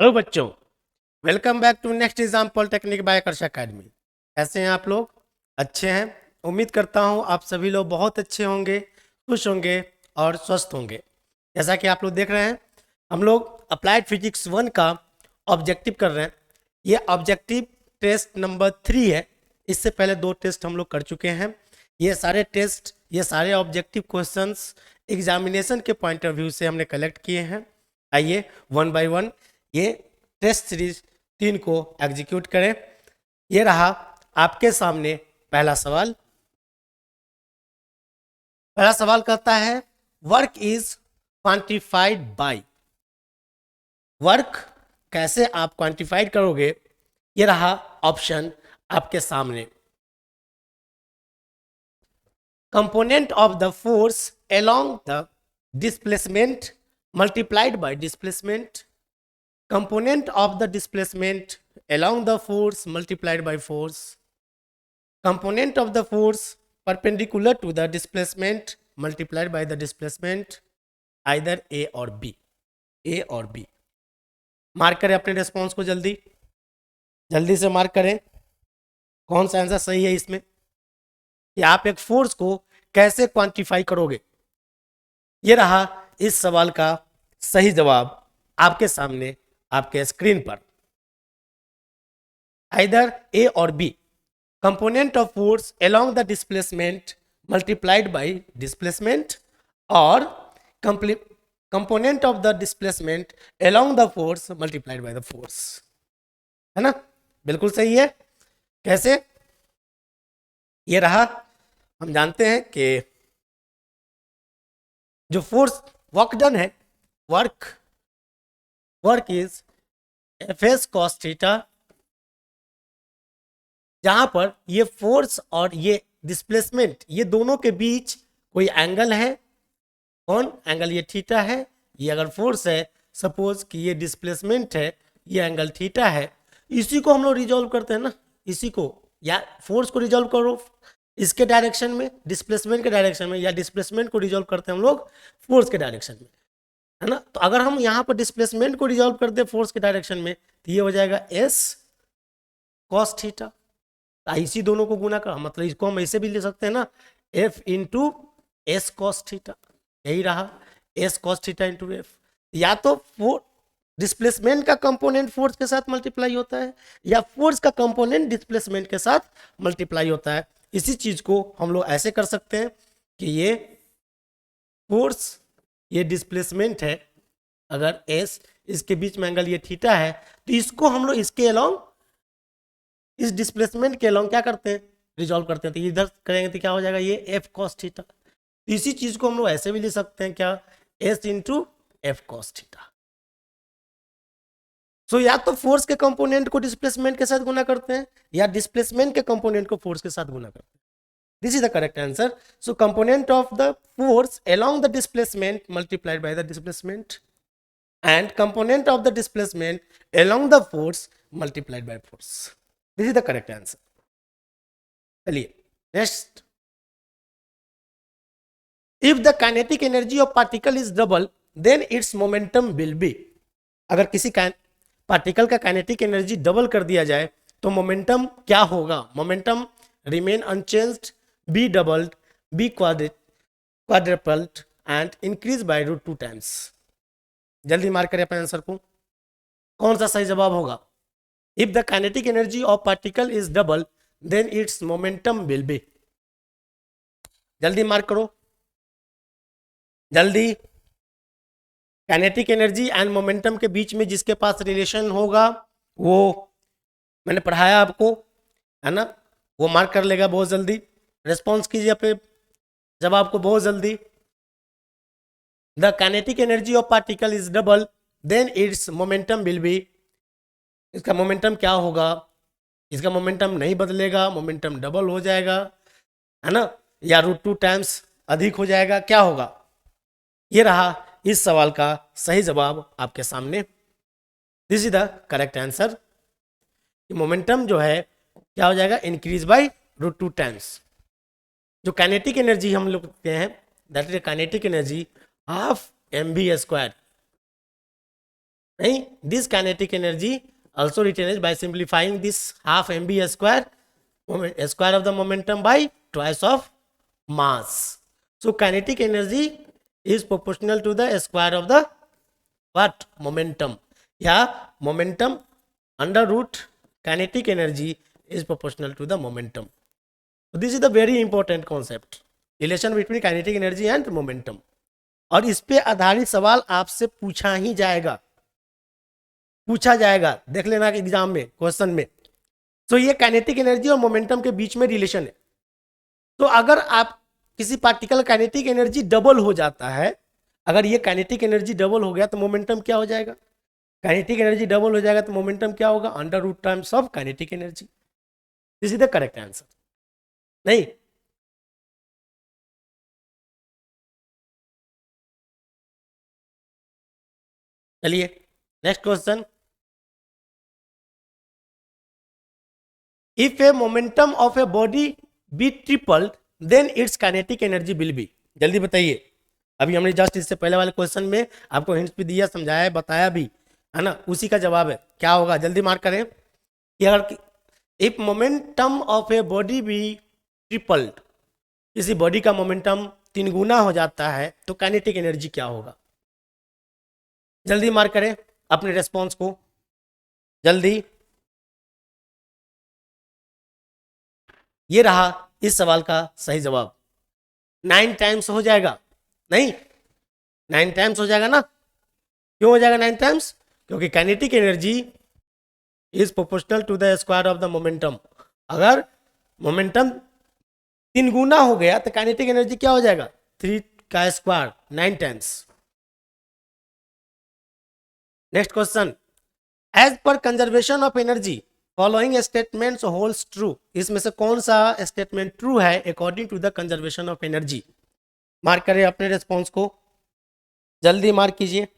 Hello बच्चों, welcome back to next exam polytechnic by Aakarsh academy. कैसे हैं आप लोग? अच्छे हैं। उम्मीद करता हूं आप सभी लोग बहुत अच्छे होंगे, खुश होंगे और स्वस्थ होंगे। जैसा कि आप लोग देख रहे हैं, हम लोग अप्लाइड फिजिक्स 1 का ऑब्जेक्टिव कर रहे हैं। ये ऑब्जेक्टिव टेस्ट नंबर 3 है। इससे पहले 2 टेस्ट हम लोग कर चुके हैं। ये सारे टेस्ट, ये सारे ऑब्जेक्टिव क्वेश्चंस एग्जामिनेशन के पॉइंट ऑफ व्यू से हमने कलेक्ट किए हैं। आइए वन बाय वन ये टेस्ट सीरीज 3 को एग्जीक्यूट करें। ये रहा आपके सामने पहला सवाल। पहला सवाल कहता है work is quantified by. Work कैसे आप क्वांटिफाइड करोगे? ये रहा ऑप्शन आपके सामने। Component of the force along the displacement multiplied by displacement. Component of the displacement along the force multiplied by force. Component of the force perpendicular to the displacement multiplied by the displacement. Either A or B. A और B. Mark करें अपने response को, जल्दी जल्दी से mark करें कौन सा आंसर सही है इसमें, कि आप एक फोर्स को कैसे क्वांटिफाई करोगे। ये रहा इस सवाल का सही जवाब आपके सामने, आपके स्क्रीन पर। आइदर ए और B. Component of force along the displacement multiplied by displacement और component of the displacement along the force multiplied by the force। है ना? बिल्कुल सही है। कैसे? ये रहा। हम जानते हैं कि जो फोर्स वर्क डन है, work is F S cos theta, जहां पर ये फोर्स और ये डिस्प्लेसमेंट, ये दोनों के बीच कोई एंगल है। कौन एंगल? ये थीटा है। ये अगर फोर्स है, सपोज कि ये डिस्प्लेसमेंट है, ये एंगल थीटा है। इसी को हम लोग रिजॉल्व करते हैं ना, इसी को, या फोर्स को रिजॉल्व करो इसके डायरेक्शन में, डिस्प्लेसमेंट के डायरेक्शन में, या डिस्प्लेसमेंट को रिजॉल्व करते हैं हम लोग फोर्स के डायरेक्शन में, है ना? तो अगर हम यहाँ पर डिस्प्लेसमेंट को रिजॉल्व करते हैं फोर्स के डायरेक्शन में, तो ये हो जाएगा एस कॉस थीटा। इसी दोनों को गुना कर, मतलब इसको हम ऐसे भी ले सकते हैं ना, F into S cos theta. यही रहा S cos theta into F. या तो डिस्प्लेसमेंट का कंपोनेंट फोर्स के साथ मल्टीप्लाई होता है, या फोर्स का कंपोनेंट डिस्प्लेसमेंट के साथ मल्टीप्लाई होता है। इसी चीज को हम लोग ऐसे कर सकते हैं कि ये फोर्स, ये डिस्प्लेसमेंट है, अगर एस, इसके बीच में एंगल ये थीटा है, तो इसको हम लोग इसके अलोंग, इस डिस्प्लेसमेंट के अलोंग क्या करते हैं? रिजॉल्व करते हैं। तो इधर करेंगे तो क्या हो जाएगा? ये एफ कॉस थीटा। इसी चीज को हम लोग ऐसे भी ले सकते हैं, क्या? S into F cos theta. So या तो फोर्स के कंपोनेंट को डिस्प्लेसमेंट के साथ गुना करते हैं, या डिस्प्लेसमेंट के कंपोनेंट को फोर्स के साथ गुना करते हैं। This is the correct answer. So component of the force along the displacement multiplied by the displacement, and component of the displacement along the force multiplied by force. This is the correct answer. चलिए next. If the kinetic energy of particle is double then its momentum will be. अगर किसी particle का kinetic energy double कर दिया जाए तो momentum क्या होगा? Momentum remain unchanged, be doubled, be quadrupled and increase by √2 times. जल्दी मार्क करें अपने आंसर को, कौन सा सही जवाब होगा? If the kinetic energy of particle is double then its momentum will be. जल्दी मार्क करो, जल्दी। काइनेटिक एनर्जी एंड मोमेंटम के बीच में जिसके पास रिलेशन होगा वो मैंने पढ़ाया आपको, है ना? वो मार्क कर लेगा बहुत जल्दी। रिस्पॉन्स कीजिए अपने जवाब को बहुत जल्दी। The kinetic energy of particle is double then its momentum will be. इसका मोमेंटम क्या होगा? इसका मोमेंटम नहीं बदलेगा, मोमेंटम डबल हो जाएगा, है ना? या √2 टाइम्स अधिक हो जाएगा, क्या होगा? ये रहा इस सवाल का सही जवाब आपके सामने। This is the correct answer. Momentum जो है क्या हो जाएगा? Increase by √2 times. जो काइनेटिक एनर्जी हम लोग कहते हैं, that is kinetic energy half mv²। नहीं, this kinetic energy also written by simplifying this half mv square square of the momentum by twice of mass. So kinetic energy is proportional to the square of the what momentum. Yeah, momentum under root kinetic energy is proportional to the momentum. So this is the very important concept, relation between kinetic energy and momentum. और इस पे आधारित सवाल आपसे पूछा ही जाएगा, पूछा जाएगा, देख लेना एग्जाम में क्वेश्चन में. तो ये काइनेटिक एनर्जी और मोमेंटम के बीच में रिलेशन है. तो अगर आप किसी पार्टिकल काइनेटिक एनर्जी डबल हो जाता है, अगर ये काइनेटिक एनर्जी डबल हो गया तो मोमेंटम क्या हो जाएगा? काइनेटिक एनर्जी डबल हो जाएगा तो मोमेंटम क्या होगा? Under root times of kinetic energy. This is the correct answer. नहीं, चलिए next question. If a momentum of a body be tripled then its kinetic energy will be. जल्दी बताइए. अभी हमने जस्ट इससे पहले वाले क्वेश्चन में आपको हिंट्स भी दिया, समझाया, बताया भी, है ना? उसी का जवाब है. क्या होगा? जल्दी मार्क करें कि अगर if momentum of a body be tripled, किसी बॉडी का मोमेंटम 3 गुना हो जाता है तो काइनेटिक एनर्जी क्या होगा? जल्दी मार्क करें अपने रेस्पॉन्स को, जल्दी. ये रहा इस सवाल का सही जवाब. 9 टाइम्स हो जाएगा. नहीं, 9 टाइम्स हो जाएगा ना. क्यों हो जाएगा 9 टाइम्स? क्योंकि kinetic energy is proportional to the square of the momentum. अगर मोमेंटम 3 गुना हो गया तो काइनेटिक एनर्जी क्या हो जाएगा? 3 का square, 9 times. Next question. As per conservation of energy following statements holds true. इसमें से कौन सा स्टेटमेंट ट्रू है according to the conservation of energy? Mark करें अपने रिस्पॉन्स को, जल्दी मार्क कीजिए.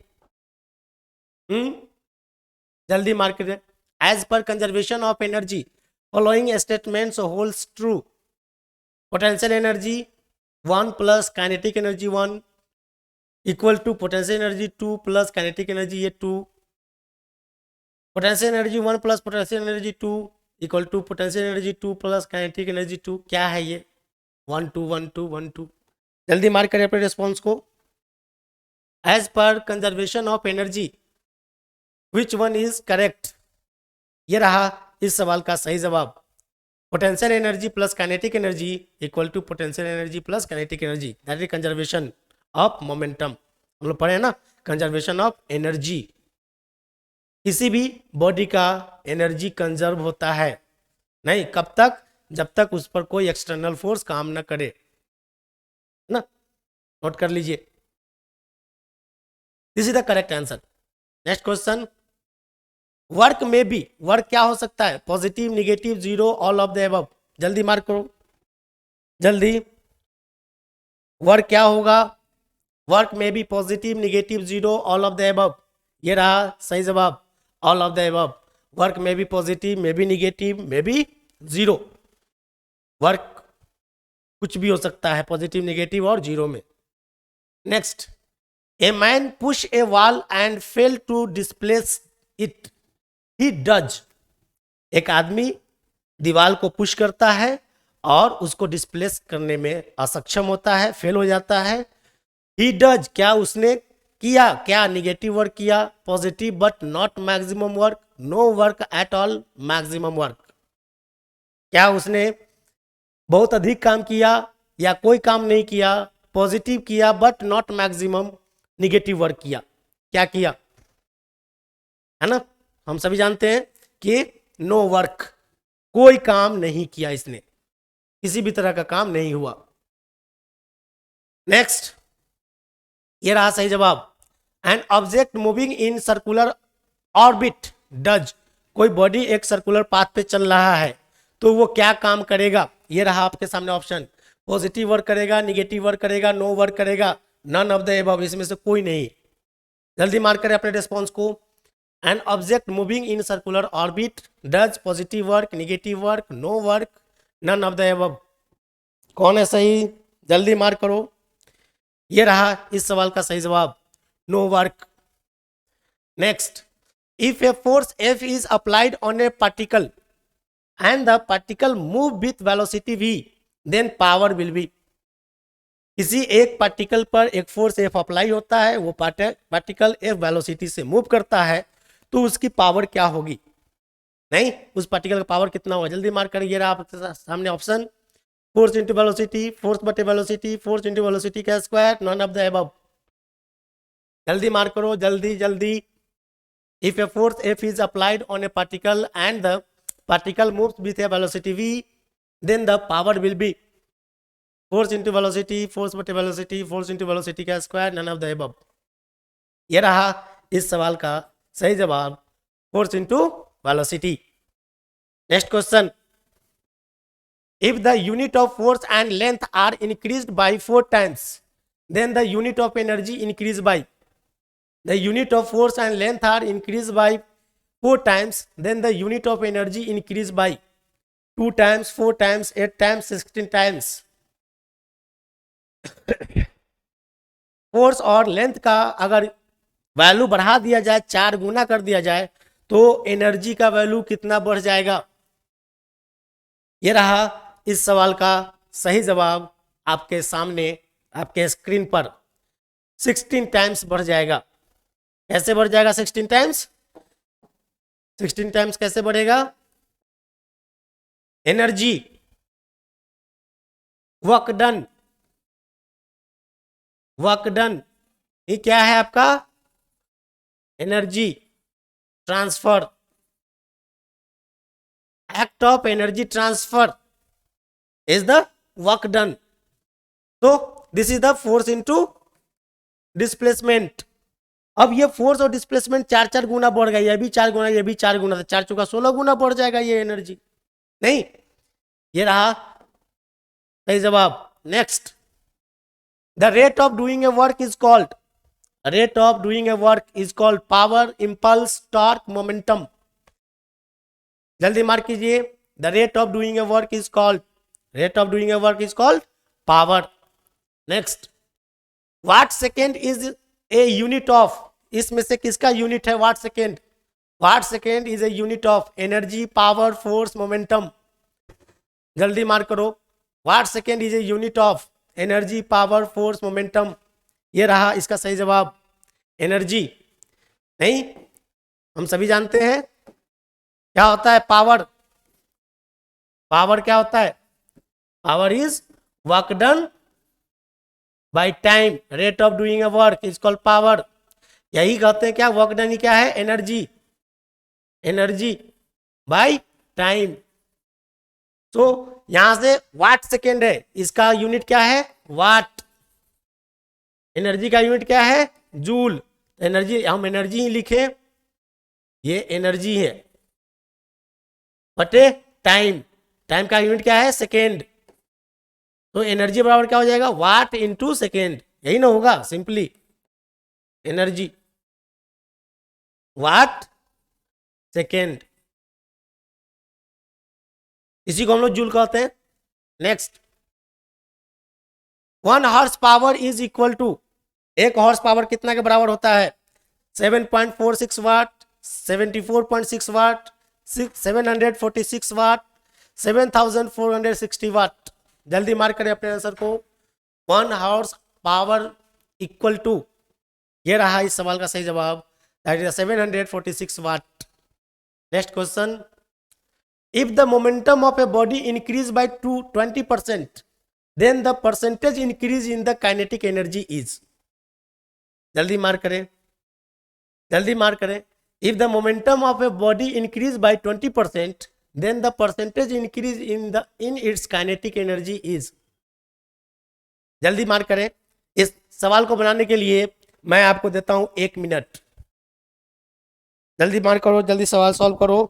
जल्दी मार्क करें. As per conservation of energy following statements holds true. Potential energy 1 plus kinetic energy 1 equal to potential energy 2 plus kinetic energy ये 2. Potential energy 1 plus potential energy 2 equal to potential energy 2 plus kinetic energy 2. क्या है ये? 1 2 1 2 1 2. जल्दी mark करें अपने response को. As per conservation of energy which one is correct? ये रहा इस सवाल का सही जवाब. Potential energy plus kinetic energy equal to potential energy plus kinetic energy, that is conservation of momentum. हम लोग पढ़े हैं ना, कंजर्वेशन ऑफ एनर्जी. किसी भी बॉडी का एनर्जी कंजर्व होता है नहीं, कब तक? जब तक उस पर कोई एक्सटर्नल फोर्स काम ना करे, ना. नोट कर लीजिए. This is the correct answer. Next question. Work में भी, वर्क क्या हो सकता है? Positive, negative, zero, all of the above. जल्दी मार्क करो, जल्दी. वर्क क्या होगा? वर्क में भी positive, negative, zero, all of the above. ये रहा सही जवाब, all of the above. Work में भी पॉजिटिव, में भी निगेटिव, में भी जीरो. वर्क कुछ भी हो सकता है, पॉजिटिव, निगेटिव और जीरो में. Next. A man push a wall and fail to displace it, he does. एक आदमी दीवार को पुश करता है और उसको डिस्प्लेस करने में असक्षम होता है, फेल हो जाता है. ही डज, क्या उसने किया? क्या निगेटिव वर्क किया? Positive but not maximum work, no work at all, maximum work. क्या उसने बहुत अधिक काम किया या कोई काम नहीं किया? पॉजिटिव किया but not maximum, negative work किया. क्या किया? है ना, हम सभी जानते हैं कि नो वर्क, कोई काम नहीं किया इसने, किसी भी तरह का काम नहीं हुआ. नेक्स्ट. ये रहा सही जवाब. N object moving in circular orbit does. कोई बॉडी एक सर्कुलर पाथ पे चल रहा है तो वो क्या काम करेगा? ये रहा आपके सामने ऑप्शन. पॉजिटिव वर्क करेगा, निगेटिव वर्क करेगा, नो वर्क करेगा, नन ऑफ द अबव, इसमें से कोई नहीं. जल्दी मार्क करें अपने रिस्पॉन्स को. An object moving in circular orbit does positive work, negative work, no work, none of the above. कौन है सही? जल्दी मार्क करो. ये रहा इस सवाल का सही जवाब, no work. Next. If a force F is applied on a particle and the particle move with velocity v, then power will be. किसी एक पार्टिकल पर एक फोर्स एफ अप्लाई होता है, वो पार्टिकल एफ वेलोसिटी से मूव करता है, तो उसकी पावर क्या होगी? नहीं, उस पार्टिकल का पावर कितना होगा? जल्दी मार्क करिए, आपके सामने option, force into velocity, force बटे वेलोसिटी, फोर्स इंटू वेलोसिटी का square, none of the above. जल्दी मार्क करो, जल्दी जल्दी। If a force F is applied on a particle and the particle moves with a velocity v, then the power will be force into velocity, force बटे velocity, force into velocity का square, none of the above. ये रहा इस सवाल का सही जवाब, force into velocity. Next question, if the unit of force and length are increased by 4 times, then the unit of energy increase by. The unit of force and length are increased by 4 times, then the unit of energy increase by 2 times, 4 times, 8 times, 16 times. Force और length का अगर value बढ़ा दिया जाए, 4 गुना कर दिया जाए, तो एनर्जी का वैल्यू कितना बढ़ जाएगा? ये रहा इस सवाल का सही जवाब, आपके सामने आपके स्क्रीन पर 16 टाइम्स बढ़ जाएगा। कैसे बढ़ जाएगा 16 टाइम्स? 16 टाइम्स कैसे बढ़ेगा? Energy, work done, work done, ये क्या है आपका? Energy transfer, act of energy transfer is the work done. तो this is the force into displacement. अब ये फोर्स और डिस्प्लेसमेंट 4-4 गुना बढ़ गया, ये भी 4 गुना, ये भी 4 गुना, तो 4 चौका 16 गुना बढ़ जाएगा ये एनर्जी। नहीं, ये रहा सही जवाब। Next, the rate of doing a work is called, rate of doing a work is called power, impulse, torque, momentum. जल्दी मार्क कीजिए, the rate of doing a work is called, rate of doing a work is called power. Next, watt second is a unit of, इसमें से किसका unit है watt second? Watt second is a unit of energy, power, force, momentum. जल्दी mark करो, वाट second is a unit of energy, power, force, momentum. ये रहा इसका सही जवाब, एनर्जी। नहीं, हम सभी जानते हैं क्या होता है पावर। पावर क्या होता है? Power is work done by time, rate of doing a work is called power. यही कहते हैं क्या, वर्क डन ही क्या है? Energy, energy by time. तो यहां से वाट सेकेंड है, इसका यूनिट क्या है? वाट। एनर्जी का यूनिट क्या है? जूल। एनर्जी, हम एनर्जी ही लिखे, ये एनर्जी है, बटे टाइम, टाइम का यूनिट क्या है? सेकेंड। तो एनर्जी बराबर क्या हो जाएगा? वाट इंटू सेकेंड, यही ना होगा सिंपली, एनर्जी वाट सेकेंड, इसी को हम लोग जूल कहते हैं। Next, 1 horse power is equal to, 1 horse power कितना के बराबर होता है? 7.46 वाट, 74.6 वाट, 746 वाट, 7460 वाट। जल्दी मार्क करें अपने आंसर को, 1 हॉर्स पावर इक्वल टू, ये रहा इस सवाल का सही जवाब, that is 746 watt. Next question, if the momentum of a body increase by 20%, then the percentage increase in the kinetic energy is. जल्दी मार्क करें, जल्दी मार्क करें, if the momentum of a body increase by 20%, then the percentage increase in its kinetic energy is। जल्दी mark करें। इस सवाल को बनाने के लिए मैं आपको देता हूं 1 मिनट, जल्दी मार्क करो, जल्दी सवाल सॉल्व करो।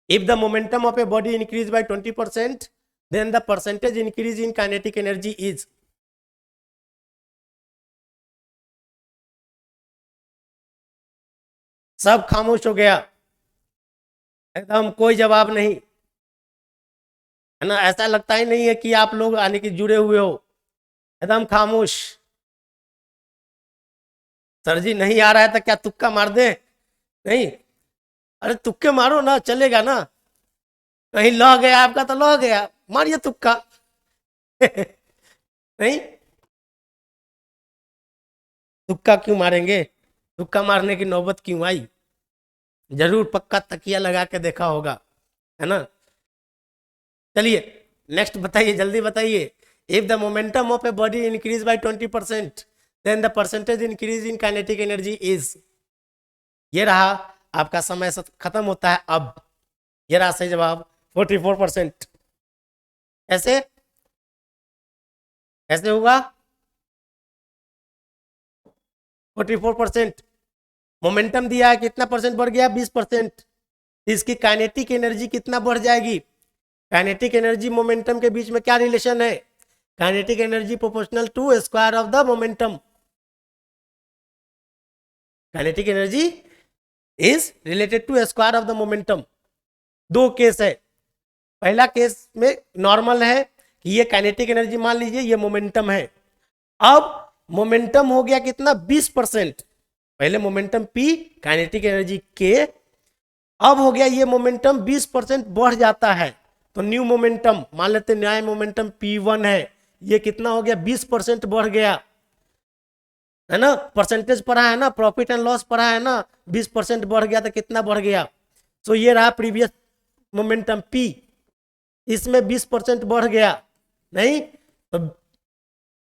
If the momentum of a body increase by 20%, then the percentage increase in kinetic energy is। सब खामोश हो गया, एकदम कोई जवाब नहीं है ना, ऐसा लगता ही नहीं है कि आप लोग आने के जुड़े हुए हो, एकदम खामोश। सर जी नहीं आ रहा है तो क्या तुक्का मार दे? नहीं, अरे तुक्के मारो ना, चलेगा ना। कहीं लह गया आपका तो लह गया, मारिए तुक्का। नहीं, तुक्का क्यों मारेंगे? तुक्का मारने की नौबत क्यों आई? जरूर पक्का तकिया लगा के देखा होगा, है ना। चलिए नेक्स्ट बताइए, जल्दी बताइए। If the momentum of a body increase by 20% then the percentage increase in kinetic energy is. ये रहा, आपका समय खत्म होता है अब। ये रहा सही जवाब, 44%। ऐसे ऐसे होगा 44%। मोमेंटम दिया है, कितना परसेंट बढ़ गया? 20%। इसकी काइनेटिक एनर्जी कितना बढ़ जाएगी? काइनेटिक एनर्जी मोमेंटम के बीच में क्या रिलेशन है? Kinetic energy proportional to square of the momentum. Kinetic energy is related to square of the momentum. दो केस है। पहला केस में नॉर्मल है कि ये काइनेटिक एनर्जी, मान लीजिए ये मोमेंटम है। अब मोमेंटम हो गया कितना? 20%। पहले momentum P, kinetic energy K। अब हो गया ये मोमेंटम 20% बढ़ जाता है तो न्यू मोमेंटम, मान लेते नया मोमेंटम P1 है, ये कितना हो गया? 20% बढ़ गया, है ना। परसेंटेज पढ़ा है ना, प्रॉफिट एंड लॉस पढ़ा है ना। 20% बढ़ गया तो कितना बढ़ गया? तो ये रहा प्रीवियस मोमेंटम P, इसमें 20% बढ़ गया, नहीं तो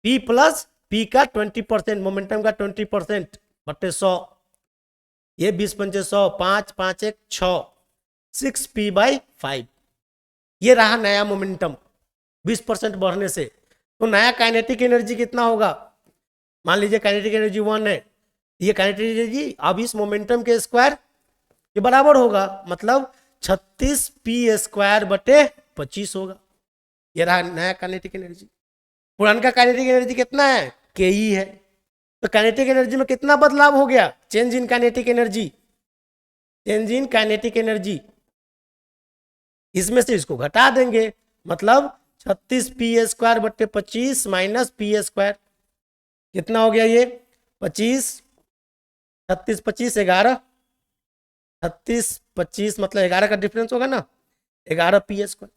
P प्लस P का 20%, मोमेंटम का 20% बटे 100। ये 20 पंचे 100, 5 5 1 6, 6P/5। ये रहा नया मोमेंटम 20% बढ़ने से। तो नया काइनेटिक एनर्जी कितना होगा? मान लीजिए काइनेटिक एनर्जी 1 है, ये काइनेटिक एनर्जी अब इस मोमेंटम के स्क्वायर के बराबर होगा, मतलब 36P² बटे 25 होगा। ये रहा नया काइनेटिक एनर्जी। पुराना काइनेटिक एनर्जी कितना है? Ke है। तो काइनेटिक एनर्जी में कितना बदलाव हो गया? Change in kinetic energy, change in kinetic energy. इसमें से इसको घटा देंगे, मतलब 36P² बटे 25 माइनस P²। कितना हो गया ये? 25, 36 25 11, 36 25 मतलब 11 का डिफरेंस होगा ना, 11P²।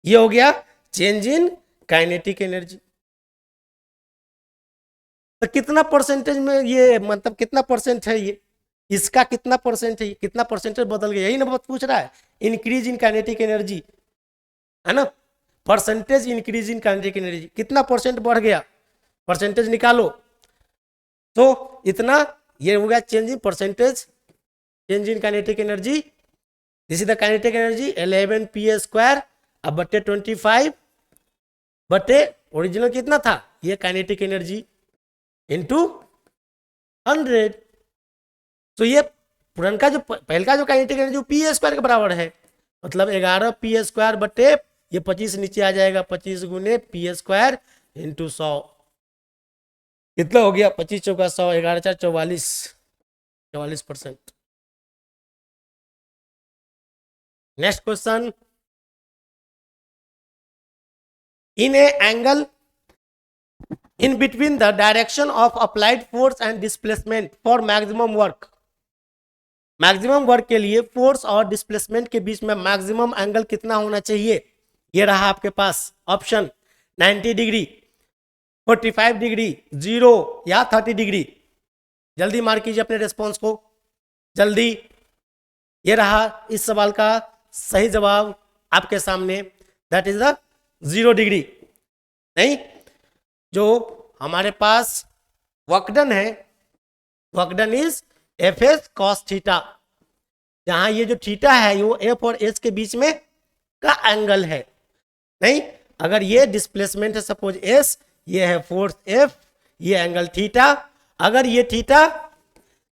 ये हो गया चेंज इन काइनेटिक एनर्जी। तो कितना परसेंटेज में ये, मतलब कितना परसेंट है ये? इसका कितना परसेंट है? कितना परसेंटेज बदल गया, यही ना बात पूछ रहा है। इंक्रीज इन काइनेटिक एनर्जी, है ना। Percentage increase in kinetic energy, कितना परसेंट बढ़ गया? परसेंटेज निकालो। तो इतना, ये हो गया change in percentage, change in kinetic energy. This is the kinetic energy 11P² अब बटे 25 बटे ओरिजिनल कितना था? ये काइनेटिक एनर्जी इंटू 100। तो ये पुराना जो पहले का जो काइनेटिक एनर्जी P² के बराबर है, मतलब 11P² बटे ये 25 नीचे आ जाएगा, 25 गुने P² इंटू 100। कितना हो गया? 25 चौका 100, 11 4 44, 44%। Next question, in A angle in between the direction of applied force and displacement for maximum work। Maximum work के लिए फोर्स और डिस्प्लेसमेंट के बीच में मैक्सिमम एंगल कितना होना चाहिए? ये रहा आपके पास ऑप्शन, 90 डिग्री, 45 डिग्री, 0 या 30 डिग्री। जल्दी मार्क कीजिए अपने रेस्पॉन्स को, जल्दी। ये रहा इस सवाल का सही जवाब आपके सामने, दैट इज द 0 डिग्री। नहीं, जो हमारे पास वर्कडन है, work done is Fs cos theta. जहां ये जो थीटा है वो F और S के बीच में का एंगल है। नहीं, अगर ये डिस्प्लेसमेंट है सपोज S, ये है फोर्स F, ये एंगल थीटा। अगर ये थीटा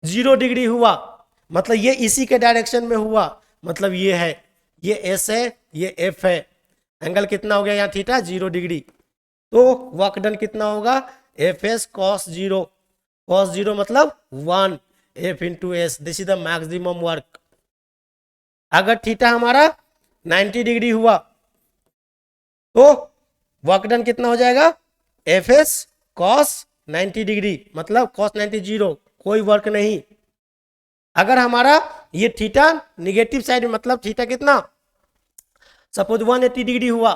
0 डिग्री हुआ, मतलब ये इसी के डायरेक्शन में हुआ, मतलब ये है, ये S है, ये F है, एंगल कितना हो गया यहाँ थीटा? 0 डिग्री। तो वर्क डन कितना होगा? Fs cos 0, cos 0 मतलब 1, F into S, this is the maximum work. अगर थीटा हमारा 90 डिग्री हुआ तो वर्क डन कितना हो जाएगा? Fs cos 90 डिग्री, मतलब cos 90 0, कोई वर्क नहीं। अगर हमारा ये थीटा निगेटिव साइड में, मतलब थीटा कितना, सपोज 180 डिग्री हुआ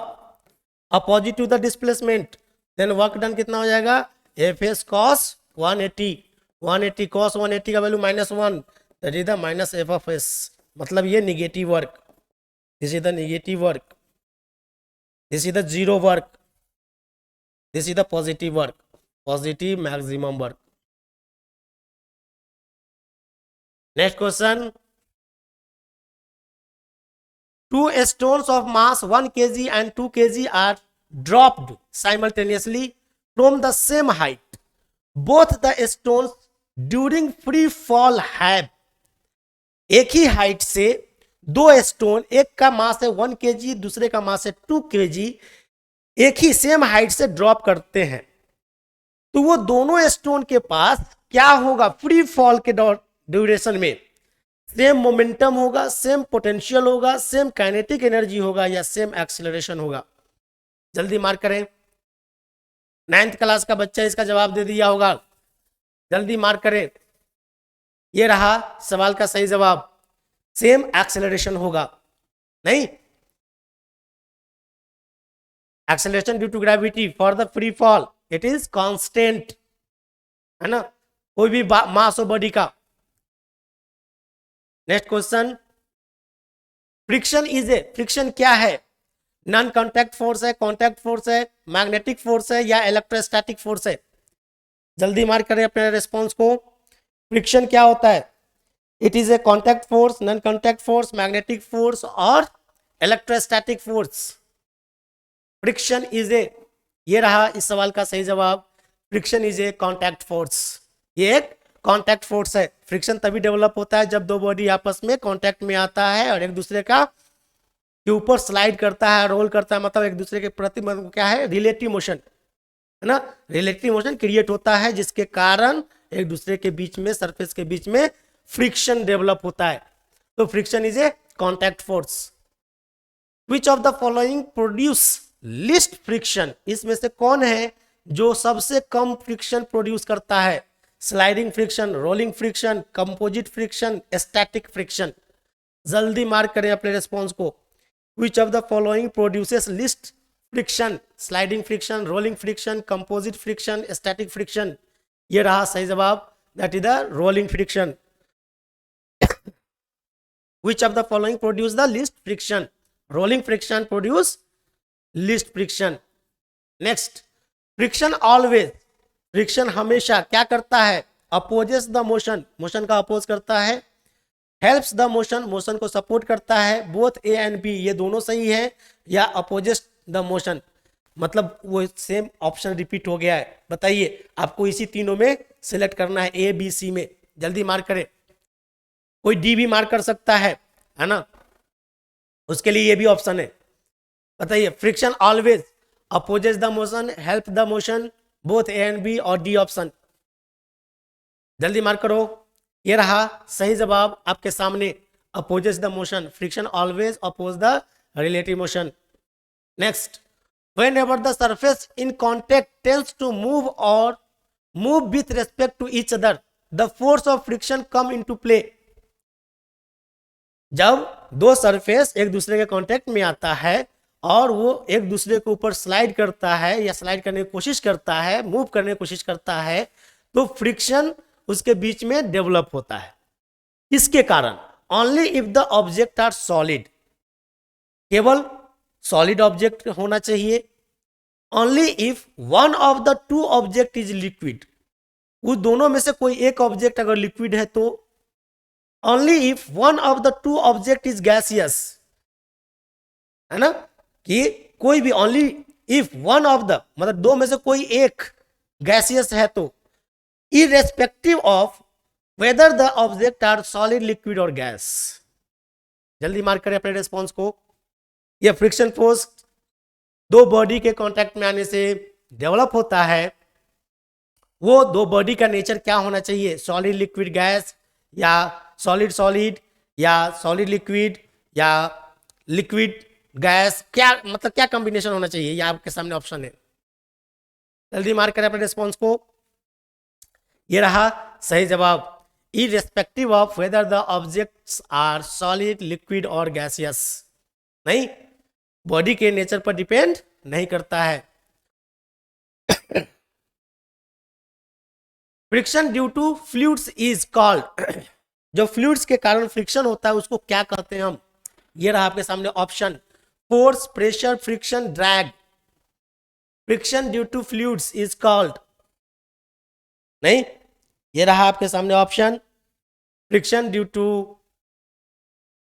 opposite to the displacement, then work done कितना हो जाएगा, एफ एस कॉस 180, 180 कॉस 180 का value -1, that is the minus F of S, मतलब ये negative work, this is the negative work, this is the zero work, this is the positive work, positive maximum work. Next question, two stones of mass 1 kg and 2 kg are dropped simultaneously from the same height. Both the stones during free fall have, एक ही height से दो stone, एक का मास है 1 kg, दूसरे का मास है 2 kg, एक ही सेम हाइट से ड्रॉप करते हैं, तो वो दोनों स्टोन के पास क्या होगा फ्री फॉल के ड्यूरेशन में, सेम मोमेंटम होगा, सेम पोटेंशियल होगा, सेम काइनेटिक एनर्जी होगा, या सेम एक्सीलरेशन होगा। जल्दी मार्क करें, 9th क्लास का बच्चा इसका जवाब दे दिया होगा, जल्दी मार्क करें। ये रहा सवाल का सही जवाब, सेम एक्सीलरेशन होगा। नहीं, acceleration due to gravity for the free fall it is constant, है ना, कोई भी मास हो बॉडी का। Next question, friction is a, friction क्या है, नॉन कॉन्टैक्ट फोर्स है, कॉन्टैक्ट फोर्स है, मैग्नेटिक फोर्स है, या इलेक्ट्रोस्टैटिक फोर्स है? जल्दी मार्क करें अपने रिस्पॉन्स को। फ्रिक्शन क्या होता है, it is a contact force, non contact force, magnetic force और electrostatic force. Friction is a, ये रहा इस सवाल का सही जवाब, friction is a contact force, ये एक कॉन्टैक्ट फोर्स है। फ्रिक्शन तभी डेवलप होता है जब दो बॉडी आपस में कॉन्टैक्ट में आता है और एक दूसरे का के ऊपर स्लाइड करता है, रोल करता है, मतलब एक दूसरे के प्रति क्या है, रिलेटिव मोशन, है ना, रिलेटिव मोशन क्रिएट होता है, जिसके कारण एक दूसरे के बीच में, सरफेस के बीच में फ्रिक्शन डेवलप होता है। तो friction is a contact force. Which of the following produce list friction, इसमें से कौन है जो सबसे कम फ्रिक्शन प्रोड्यूस करता है? Sliding friction, rolling friction, composite friction, static friction? जल्दी मार्क करें अपने रिस्पॉन्स को। Which of the following produces list friction, sliding friction, rolling friction, composite friction, static friction? ये रहा सही जवाब, that is the rolling friction. Which of the following produce the list friction, rolling friction produce list friction. Next, friction always, friction हमेशा क्या करता है, opposes the motion, motion का oppose करता है, हेल्प्स द मोशन, मोशन को support करता है, बोथ ए एंड बी, ये दोनों सही है, या अपोजेस द मोशन, मतलब वो सेम ऑप्शन रिपीट हो गया है। बताइए, आपको इसी तीनों में सिलेक्ट करना है, ए बी सी में। जल्दी मार्क करें, कोई डी भी मार्क कर सकता है ना, उसके लिए ये भी ऑप्शन है। बताइए, friction always opposes the motion, help the motion, both A and B, और डी ऑप्शन? जल्दी मार्क करो, ये रहा सही जवाब आपके सामने, opposes the motion, friction always oppose the relative motion. Next, whenever the surface in contact tends to move or move with respect to each other, the force of friction come into play. जब दो surface एक दूसरे के contact में आता है और वो एक दूसरे के ऊपर स्लाइड करता है या स्लाइड करने की कोशिश करता है, मूव करने की कोशिश करता है, तो फ्रिक्शन उसके बीच में डेवलप होता है। इसके कारण only if the object are solid, केवल सॉलिड ऑब्जेक्ट होना चाहिए, only if one of the two object is liquid, उस दोनों में से कोई एक ऑब्जेक्ट अगर लिक्विड है तो, only if one of the two object is gaseous, है ना, कि कोई भी only if one of the, मतलब दो में से कोई एक गैसियस है तो, irrespective of whether the object are solid, liquid और गैस। जल्दी मार्क करें अपने रिस्पॉन्स को। यह फ्रिक्शन फोर्स दो बॉडी के कांटेक्ट में आने से डेवलप होता है। वो दो बॉडी का नेचर क्या होना चाहिए, सॉलिड लिक्विड गैस, या सॉलिड सॉलिड, या सॉलिड लिक्विड, या लिक्विड गैस, क्या मतलब क्या कॉम्बिनेशन होना चाहिए, ये आपके सामने ऑप्शन है। जल्दी मार्क करें अपने रिस्पॉन्स को। ये रहा सही जवाब। Irrespective of whether the objects are solid liquid और गैसियस, नहीं, बॉडी के नेचर पर डिपेंड नहीं करता है। Friction due to fluids is called, जो फ्लूइड्स के कारण फ्रिक्शन होता है उसको क्या कहते हैं हम? ये रहा आपके सामने option, force, pressure, friction, drag. Friction due to fluids is called, नहीं, ये रहा आपके सामने option, friction due to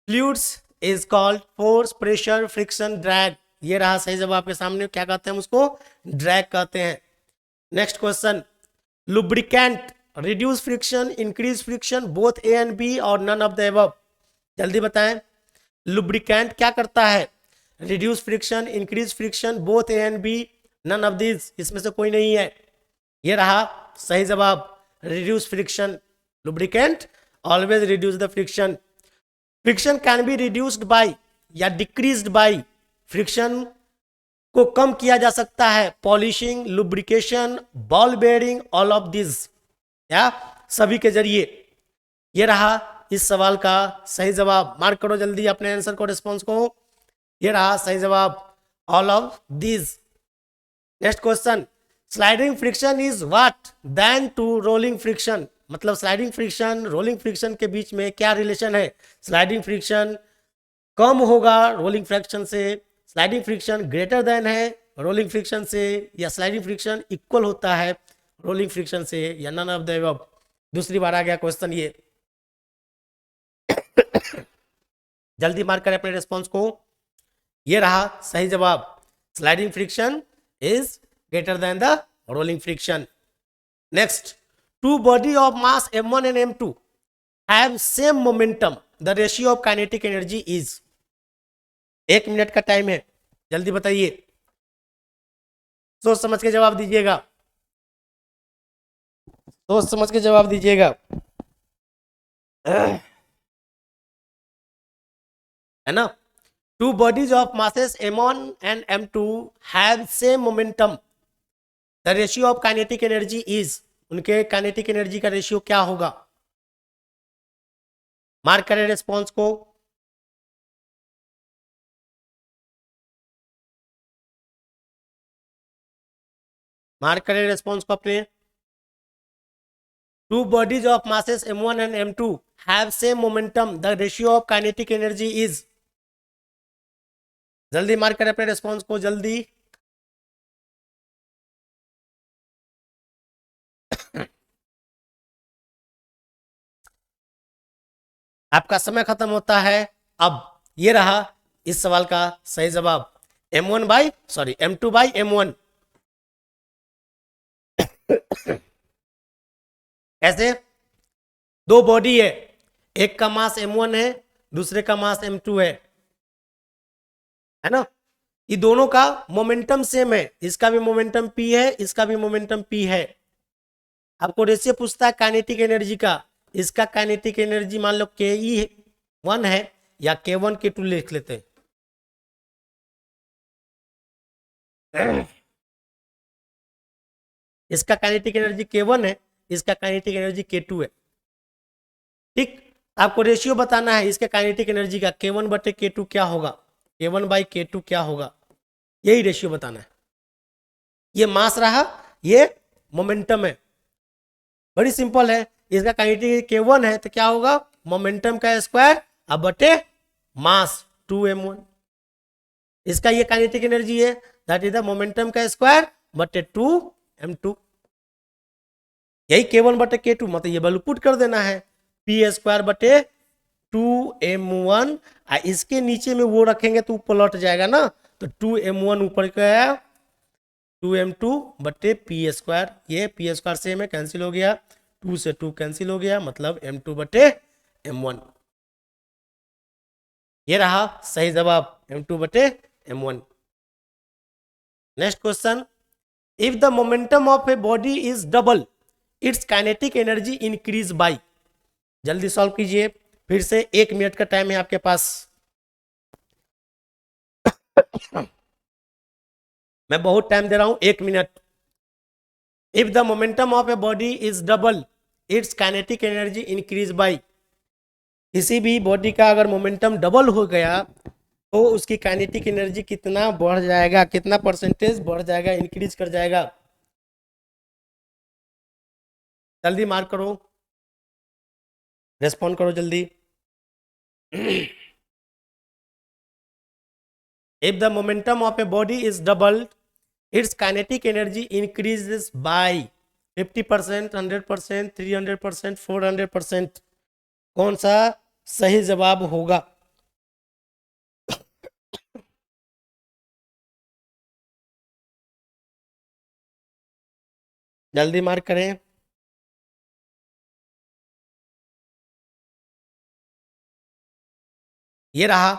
fluids is called force, pressure, friction, drag. ये रहा सही जवाब आपके सामने, क्या कहते हैं उसको? ड्रैग कहते हैं। Next question, lubricant reduce friction, increase friction, both A and B और नन ऑफ द अबव। जल्दी बताएं, लुब्रिकेंट क्या करता है? Reduce friction, increase friction, both A and B, none of this, इसमें से कोई नहीं है। ये रहा सही जवाब, reduce friction. Lubricant always reduce the friction. Friction can be reduced by या डिक्रीज्ड बाय, फ्रिक्शन को कम किया जा सकता है polishing, lubrication, ball bearing, all of this, या सभी के जरिए। ये रहा इस सवाल का सही जवाब। मार्क करो जल्दी अपने आंसर को, रिस्पॉन्स को। ये रहा सही जवाब, all of this. Next question, sliding friction is what than to rolling friction, मतलब स्लाइडिंग फ्रिक्शन रोलिंग फ्रिक्शन के बीच में क्या रिलेशन है? स्लाइडिंग फ्रिक्शन कम होगा रोलिंग फ्रिक्शन से, स्लाइडिंग फ्रिक्शन ग्रेटर देन है रोलिंग फ्रिक्शन से, या स्लाइडिंग फ्रिक्शन इक्वल होता है रोलिंग फ्रिक्शन से, या नन ऑफ द अबव। दूसरी बार आ गया क्वेश्चन ये। जल्दी मार्क करें अपने रिस्पॉन्स को। ये रहा सही जवाब, sliding friction is greater than the rolling friction. Next, two body of mass m1 and m2 have same momentum, the ratio of kinetic energy is. 1 minute का टाइम है, जल्दी बताइए, सोच समझ के जवाब दीजिएगा, सोच समझ के जवाब दीजिएगा, है ना। To bodies of masses m1 and m2 have same momentum, the ratio of kinetic energy is, उनके काइनेटिक एनर्जी का रेशियो क्या होगा? मार्क करें रिस्पॉन्स को। मार्क करें रिस्पॉन्स को अपने। To bodies of masses m1 and m2 have same momentum, the ratio of kinetic energy is. जल्दी मार्क करें अपने रिस्पॉन्स को, जल्दी। आपका समय खत्म होता है अब। ये रहा इस सवाल का सही जवाब, m2/m1। ऐसे दो बॉडी है, एक का मास m1 है, दूसरे का मास m2 है ना। ये दोनों का मोमेंटम सेम है, इसका भी मोमेंटम p है, इसका भी मोमेंटम p है। आपको रेशियो पूछता है काइनेटिक एनर्जी का, इसका काइनेटिक एनर्जी मान लो ke1 है, या k1 k2 लिख लेते हैं। इसका काइनेटिक एनर्जी k1 है, इसका काइनेटिक एनर्जी k2 है। ठीक, आपको रेशियो बताना है इसके काइनेटिक एनर्जी का, k1/k2 क्या होगा, k1/k2 क्या होगा, यही रेशियो बताना है। ये मास रहा, ये मोमेंटम है, बड़ी सिंपल है। इसका काइनेटिक k1 है तो क्या होगा, मोमेंटम का स्क्वायर अब बटे मास 2m1। इसका ये काइनेटिक एनर्जी है, दैट इज द मोमेंटम का स्क्वायर बटे 2m2। यही k1/k2, मतलब ये वैल्यू पुट कर देना है, p² बटे 2m1। इसके नीचे में वो रखेंगे तो पलट जाएगा ना, तो 2m1 ऊपर गया, 2m2 बटे p²। ये p² सेम है, कैंसिल हो गया, 2 से 2 कैंसिल हो गया, मतलब m2 बटे m1। ये रहा सही जवाब, m2 बटे m1। Next question, if the momentum of a body is double it's kinetic energy increase by. जल्दी सॉल्व कीजिए, फिर से 1 मिनट का टाइम है आपके पास। मैं बहुत टाइम दे रहा हूं, 1 minute. If the momentum of a body is double it's kinetic energy increase by, किसी भी बॉडी का अगर मोमेंटम डबल हो गया तो उसकी काइनेटिक एनर्जी कितना बढ़ जाएगा, कितना परसेंटेज बढ़ जाएगा, इंक्रीज कर जाएगा। जल्दी मार्क करो, रेस्पॉन्ड करो जल्दी। If the momentum of a body is doubled it's kinetic energy increases by 50%, 100%, 300%, 400%। कौन सा सही जवाब होगा? जल्दी मार्क करें। ये रहा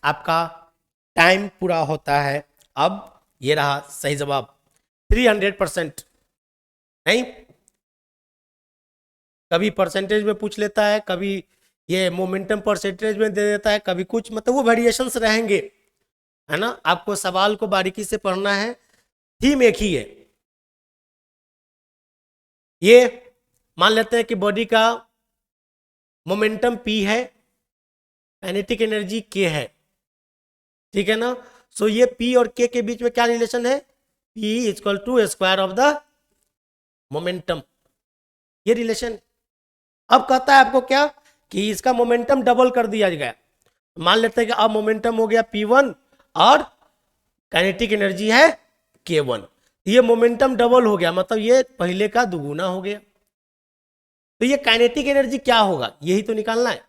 आपका टाइम पूरा होता है। अब ये रहा सही जवाब 300%। नहीं, कभी परसेंटेज में पूछ लेता है, कभी ये मोमेंटम परसेंटेज में दे देता है, कभी कुछ, मतलब वो वेरिएशंस रहेंगे, है ना। आपको सवाल को बारीकी से पढ़ना है, थीम एक ही है। ये मान लेते हैं कि बॉडी का मोमेंटम P है, काइनेटिक एनर्जी K है, ठीक है ना। सो ये P और K के बीच में क्या रिलेशन है? P equal to square of the momentum, ये रिलेशन। अब कहता है आपको क्या कि इसका मोमेंटम डबल कर दिया गया। मान लेते हैं कि अब मोमेंटम हो गया P1 और काइनेटिक एनर्जी है K1। ये मोमेंटम डबल हो गया, मतलब ये पहले का दुगुना हो गया। तो ये काइनेटिक एनर्जी क्या होगा, यही तो निकालना है।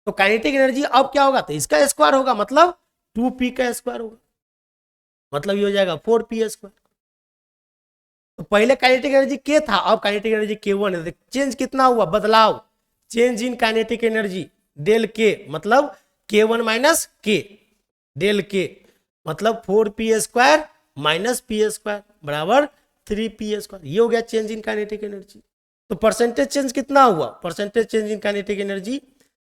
तो काइनेटिक एनर्जी अब क्या होगा, तो इसका स्क्वायर होगा, मतलब 2p का स्क्वायर होगा, मतलब ये हो जाएगा 4p स्क्वायर। तो पहले काइनेटिक एनर्जी K था, अब काइनेटिक एनर्जी K1 है। चेंज कितना हुआ, बदलाव, change in kinetic energy del K, मतलब K1 minus K, del K मतलब 4p square minus p square बराबर 3p स्क्वायर। ये हो गया चेंज इन काइनेटिक एनर्जी। तो परसेंटेज चेंज कितना हुआ, percentage change in kinetic energy,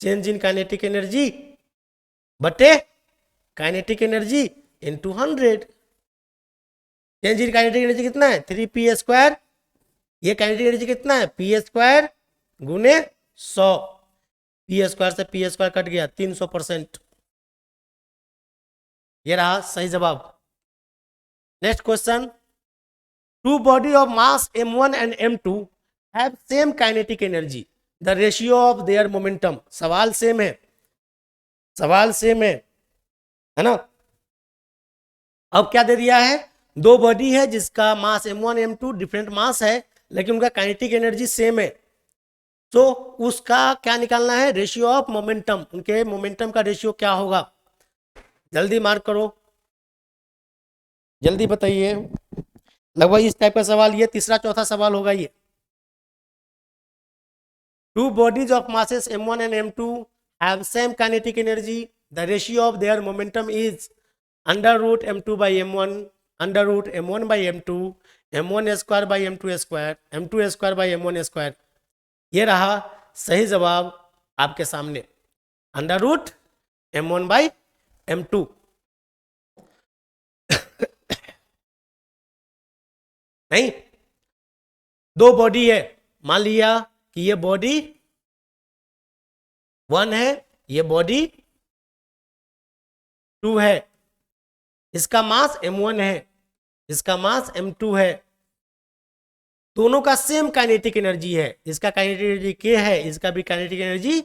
change in kinetic energy बटे kinetic energy into 100। Change in kinetic energy कितना है, 3p स्क्वायर। ये काइनेटिक एनर्जी कितना है, p स्क्वायर गुने 100, p स्क्वायर से p स्क्वायर कट गया 300%। ये रहा सही जवाब। Next question, two body of mass m1 and m2 have same kinetic energy, the ratio of their momentum. सवाल सेम है, सवाल सेम है ना। अब क्या दे दिया है, दो बॉडी है जिसका मास m1 m2 डिफरेंट मास है, लेकिन उनका काइनेटिक एनर्जी सेम है। तो उसका क्या निकालना है, रेशियो ऑफ मोमेंटम, उनके मोमेंटम का रेशियो क्या होगा। जल्दी मार्क करो, जल्दी बताइए। लगभग इस टाइप का सवाल, ये तीसरा चौथा सवाल होगा ये। Two bodies of masses m1 and m2 have same kinetic energy, the ratio of their momentum is under root m2 by m1, under root m1 by m2, m1 square by m2 square, m2 square by m1 square. ये रहा सही जवाब आपके सामने, under root m1 by m2। नहीं, दो body है, मान लिया कि ये बॉडी 1 है, ये बॉडी 2 है, इसका मास m1 है, इसका मास m2 है, दोनों का सेम काइनेटिक एनर्जी है, इसका काइनेटिक एनर्जी K है, इसका भी काइनेटिक एनर्जी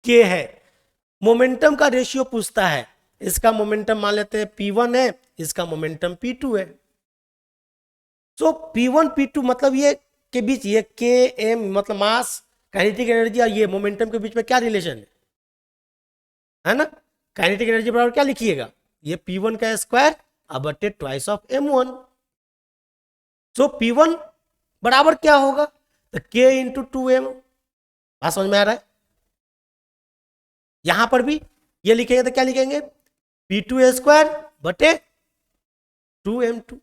K है। मोमेंटम का रेशियो पूछता है, इसका मोमेंटम मान लेते हैं P1 है, इसका मोमेंटम P2 है। सो P1 P2 मतलब ये के बीच, ये Km मतलब मास, काइनेटिक एनर्जी और ये मोमेंटम के बीच में क्या रिलेशन है ना। काइनेटिक एनर्जी बराबर क्या लिखिएगा, ये P1 का स्क्वायर अब बटे twice of m1। So P1 बराबर क्या होगा, तो K इंटू 2m। बात समझ में आ रहा है। यहां पर भी ये लिखेंगे तो क्या लिखेंगे, P2 स्क्वायर बटे 2m2।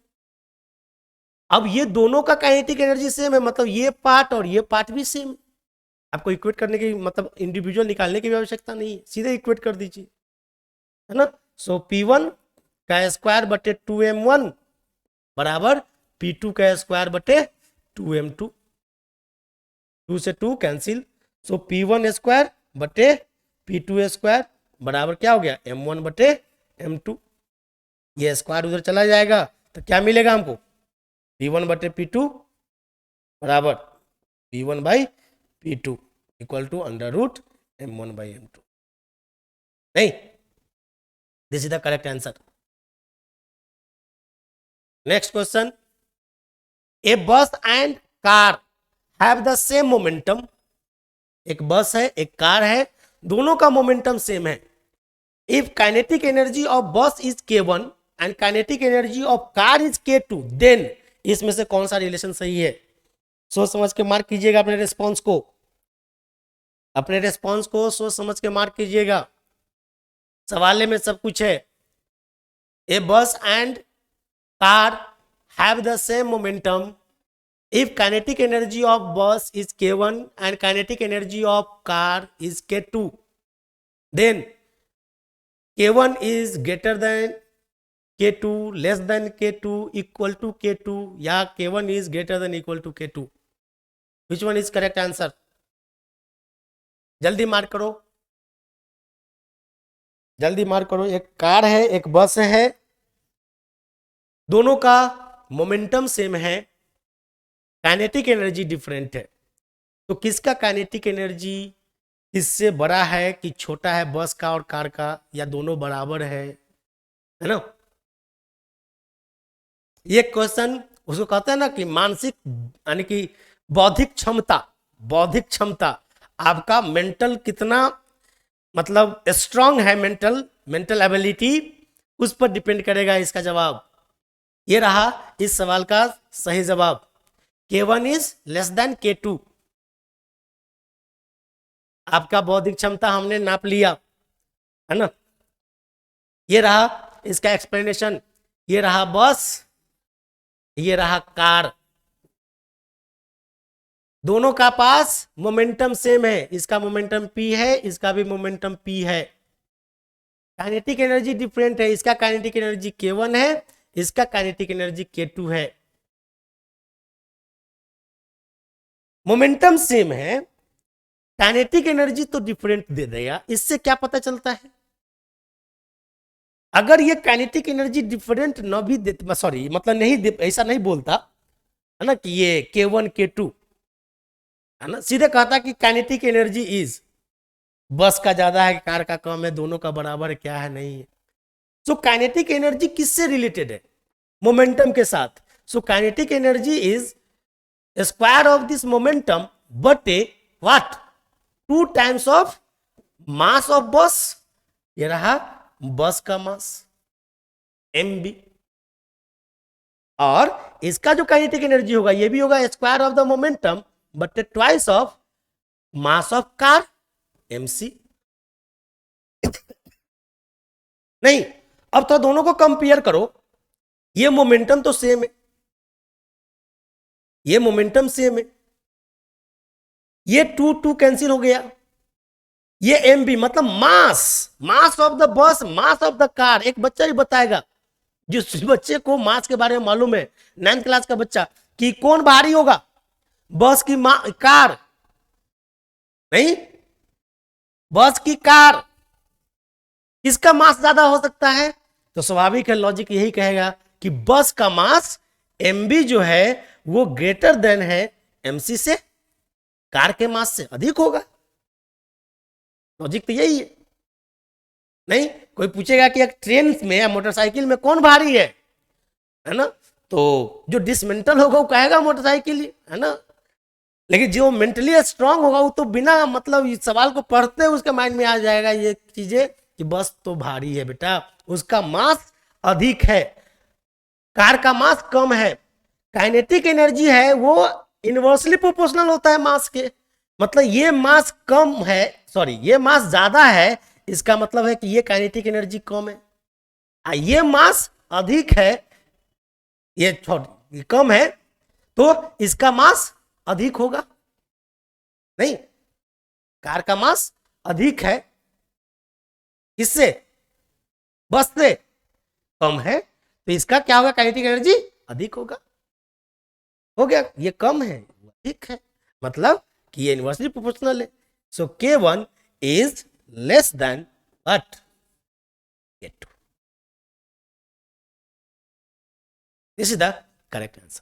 अब ये दोनों का काइनेटिक एनर्जी सेम है, मतलब ये पार्ट और ये पार्ट भी सेम। आपको इक्वेट करने की, मतलब इंडिविजुअल निकालने की भी आवश्यकता नहीं है, सीधे इक्वेट कर दीजिए, है ना। सो P1 का स्क्वायर बटे 2m1 बराबर P2 का स्क्वायर बटे 2m2, 2 से 2 कैंसिल, सो P1 स्क्वायर बटे P2 स्क्वायर बराबर क्या हो गया, m1 बटे m2। ये स्क्वायर उधर चला जाएगा तो क्या मिलेगा हमको, P1 बटे P2 बराबर P1 by P2 equal to under root m1 by m2। नहीं, this is the correct answer. Next question, a bus and car have the same momentum. एक बस है एक कार है, दोनों का मोमेंटम सेम है। If kinetic energy of bus is k1 and kinetic energy of car is k2, then इसमें से कौन सा रिलेशन सही है? सोच समझ के मार्क कीजिएगा अपने रेस्पॉन्स को, अपने रेस्पॉन्स को सोच समझ के मार्क कीजिएगा, सवाल में सब कुछ है। ए bus and car have the same momentum if kinetic energy of bus is k1 and kinetic energy of car is k2, then k1 is greater than k2, less than k2, equal to k2, या k1 is greater than equal to k2, which one is correct answer? जल्दी mark करो, जल्दी mark करो। एक car है एक bus है, दोनों का मोमेंटम सेम है, काइनेटिक एनर्जी डिफरेंट है, तो किसका काइनेटिक एनर्जी इससे बड़ा है कि छोटा है, बस का और कार का, या दोनों बराबर है ना? ये क्वेश्चन उसको कहते हैं ना कि मानसिक यानी कि बौद्धिक क्षमता, बौद्धिक क्षमता आपका मेंटल कितना मतलब स्ट्रांग है, मेंटल एबिलिटी, उस पर डिपेंड करेगा इसका जवाब। ये रहा इस सवाल का सही जवाब, k1 is less than k2। आपका बौद्धिक क्षमता हमने नाप लिया है ना। ये रहा इसका एक्सप्लेनेशन, ये रहा बस, ये रहा कार, दोनों का पास मोमेंटम सेम है, इसका मोमेंटम p है, इसका भी मोमेंटम p है। काइनेटिक एनर्जी डिफरेंट है, इसका काइनेटिक एनर्जी k1 है, इसका काइनेटिक एनर्जी k2 है। मोमेंटम सेम है, काइनेटिक एनर्जी तो डिफरेंट दे देगा। इससे क्या पता चलता है, अगर ये काइनेटिक एनर्जी डिफरेंट न भी दे, सॉरी मतलब नहीं ऐसा नहीं बोलता है ना कि ये k1 k2 है ना, सीधे कहता कि काइनेटिक एनर्जी इज, बस का ज्यादा है कार का कम है, दोनों का बराबर है, क्या है नहीं है। सो काइनेटिक एनर्जी किससे रिलेटेड है, मोमेंटम के साथ। So kinetic energy is square of this momentum बटे what, 2 times of mass of bus, ये रहा बस का मास mb, और इसका जो काइनेटिक एनर्जी होगा ये भी होगा स्क्वायर ऑफ द मोमेंटम बटे twice of mass of car mc। नहीं, अब तो दोनों को कंपेयर करो, ये मोमेंटम तो सेम है, ये मोमेंटम सेम है, ये 2 2 कैंसिल हो गया, ये mb मतलब mass of the bus, mass of the car. एक बच्चा ही बताएगा, जिस बच्चे को मास के बारे में मालूम है, 9th क्लास का बच्चा, कि कौन भारी होगा, बस की कार, नहीं बस की कार, किसका मास ज्यादा हो सकता है? तो स्वाभाविक है, लॉजिक यही कहेगा कि बस का मास mb जो है वो ग्रेटर देन है mc से, कार के मास से अधिक होगा। लॉजिक तो यही है। नहीं, कोई पूछेगा कि एक ट्रेन में या मोटरसाइकिल में कौन भारी है ना, तो जो डिसमेंटल होगा वो कहेगा मोटरसाइकिल है ना, लेकिन जो मेंटली स्ट्रांग होगा वो तो बिना मतलब इस सवाल को पढ़ते उसके माइंड में आ जाएगा ये चीजें कि बस तो भारी है बेटा, उसका मास अधिक है, कार का मास कम है। काइनेटिक एनर्जी है वो इनवर्सली प्रोपोर्शनल होता है मास के, मतलब ये मास कम है, सॉरी ये मास ज्यादा है, इसका मतलब है कि ये काइनेटिक एनर्जी कम है, ये मास अधिक है, ये कम है, तो इसका मास अधिक होगा। नहीं, कार का मास अधिक है, किससे, बस से, कम है, तो इसका क्या होगा, काइनेटिक एनर्जी अधिक होगा। हो गया, ये कम है, ठीक है, मतलब कि ये इनवर्सली प्रोपोर्शनल है। सो K1 is less than what, K2। This is the correct answer.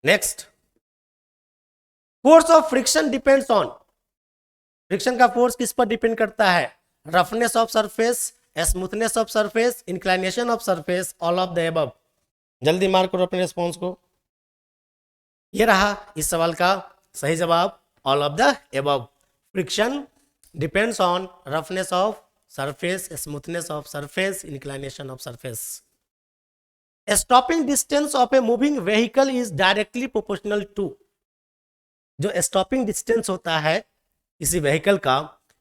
Next, force of friction depends on, friction का फोर्स किस पर डिपेंड करता है? Roughness of surface, smoothness of surface, inclination of surface, all of the above. जल्दी mark करो अपने response को। ये रहा इस सवाल का सही जवाब, all of the above. Friction depends on roughness of surface, smoothness of surface, inclination of surface. Stopping distance of a moving vehicle is directly proportional to, जो स्टॉपिंग डिस्टेंस होता है किसी व्हीकल का,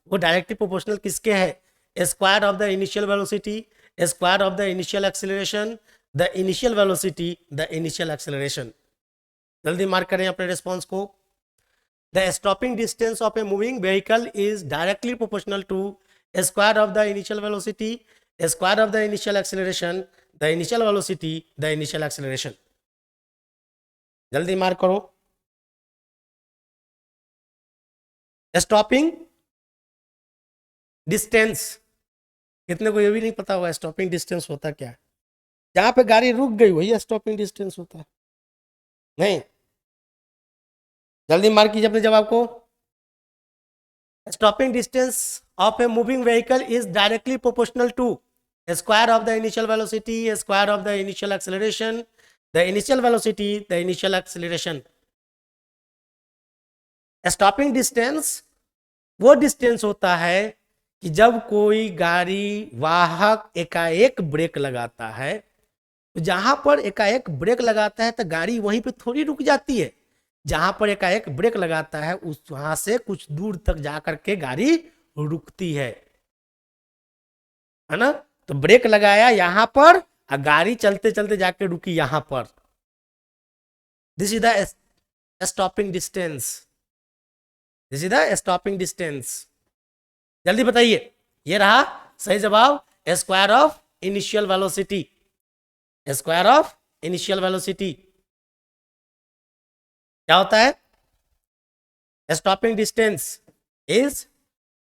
वो डायरेक्टली प्रोपोर्शनल किसके है? Square of the initial velocity, square of the initial acceleration, the initial velocity, the initial acceleration. जल्दी mark करें अपने रिस्पॉन्स को। The stopping distance of a moving vehicle is directly proportional to square of the initial velocity, square of the initial acceleration, the initial velocity, the initial acceleration. जल्दी mark करो। Stopping distance, कितने को ये भी नहीं पता होगा स्टॉपिंग डिस्टेंस होता क्या है? जहां पे गाड़ी रुक गई वही स्टॉपिंग डिस्टेंस होता है, नहीं? जल्दी मार्क कीजिए अपने जवाब को। Stopping distance of a moving vehicle is directly proportional to square of the initial velocity, square of the initial acceleration, the initial velocity, the initial acceleration. Stopping distance वो distance होता है कि जब कोई गाड़ी वाहक एकाएक ब्रेक लगाता है, तो जहां पर एकाएक ब्रेक लगाता है तो गाड़ी वहीं पे थोड़ी रुक जाती है, जहां पर एकाएक ब्रेक लगाता है उस वहां से कुछ दूर तक जाकर के गाड़ी रुकती है ना? तो ब्रेक लगाया यहां पर और गाड़ी चलते चलते जाके रुकी यहां पर। This is the stopping distance, this is the stopping distance. जल्दी बताइए, ये रहा सही जवाब, square of initial velocity, square of initial velocity. क्या होता है? Stopping distance is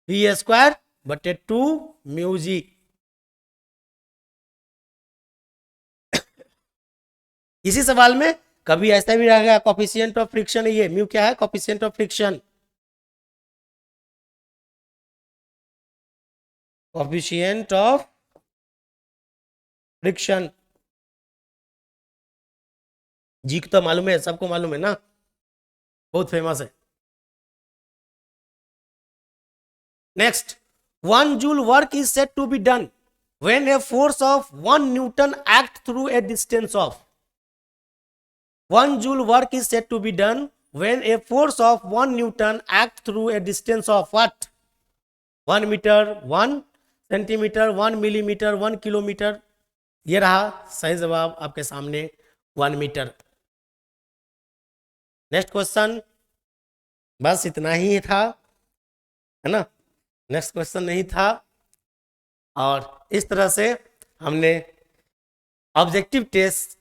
v square बटे 2 म्यू जी। इसी सवाल में कभी ऐसा भी रहेगा कोफिशिएंट ऑफ फ्रिक्शन, ये म्यू क्या है? Coefficient of friction, coefficient of friction. जी तो मालूम है, सबको मालूम है ना, बहुत फेमस है। Next, 1 joule work is said to be done when a force of 1 newton act through a distance of. 1 joule work is said to be done when a force of 1 Newton acts through a distance of what? 1 meter, 1 centimetre, 1 millimetre, 1 kilometre. ये रहा सही जवाब आपके सामने, 1 metre. Next question, बस इतना ही था, है ना? नेक्स्ट क्वेश्चन नहीं था। और इस तरह से हमने ऑब्जेक्टिव टेस्ट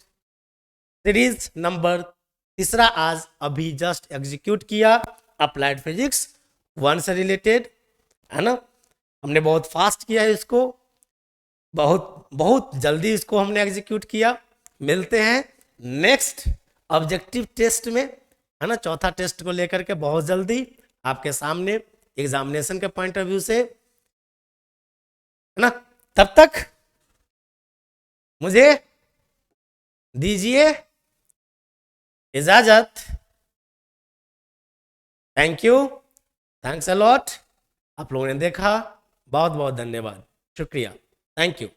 सीरीज नंबर 3 आज अभी जस्ट एग्जीक्यूट किया, अप्लाइड फिजिक्स 1 से रिलेटेड, है ना? हमने बहुत फास्ट किया है इसको, बहुत जल्दी इसको हमने एग्जीक्यूट किया। मिलते हैं नेक्स्ट ऑब्जेक्टिव टेस्ट में, है ना? चौथा टेस्ट को लेकर के बहुत जल्दी आपके सामने एग्जामिनेशन के पॉइंट ऑफ व्यू से, है ना? तब तक मुझे दीजिए इजाजत। Thank you, thanks a lot. आप लोगों ने देखा, बहुत बहुत धन्यवाद, शुक्रिया, थैंक यू।